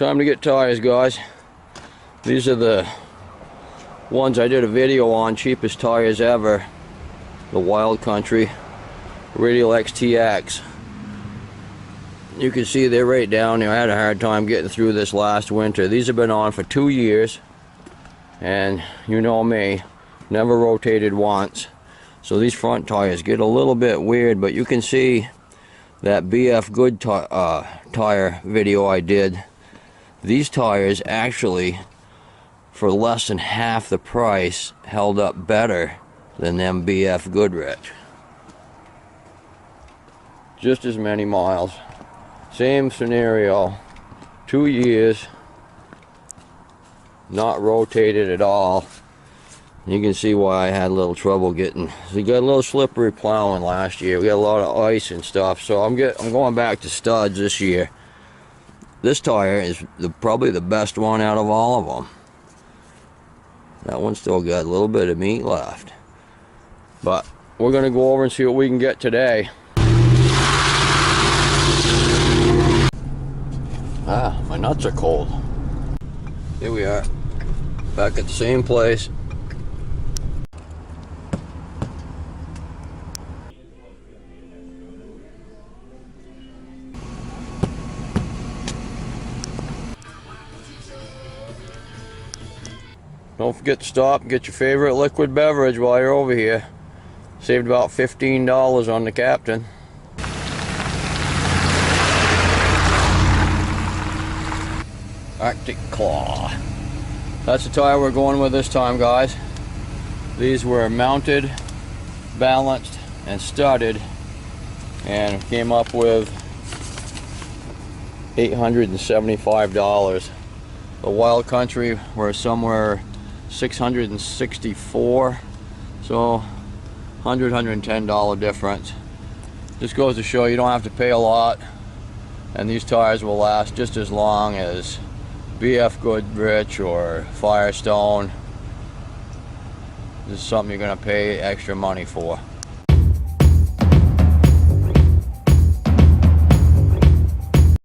Time to get tires, guys. These are the ones I did a video on, cheapest tires ever. The Wild Country Radial XTX. You can see they're right down there. I had a hard time getting through this last winter. These have been on for 2 years, and you know me, never rotated once. So these front tires get a little bit weird, but you can see that BF tire video I did. These tires actually, for less than half the price, held up better than them BF Goodrich. Just as many miles. Same scenario. 2 years. Not rotated at all. You can see why I had a little trouble getting. We got a little slippery plowing last year. We got a lot of ice and stuff. So I'm going back to studs this year. This tire is probably the best one out of all of them. That one's still got a little bit of meat left. But we're going to go over and see what we can get today. Ah, my nuts are cold. Here we are, back at the same place. Don't forget to stop and get your favorite liquid beverage while you're over here. Saved about $15 on the Captain. Arctic Claw. That's the tire we're going with this time, guys. These were mounted, balanced, and studded, and came up with $875. The Wild Country were somewhere $664, so $110 difference. Just goes to show you don't have to pay a lot, and these tires will last just as long as BF Goodrich or Firestone. This is something you're going to pay extra money for.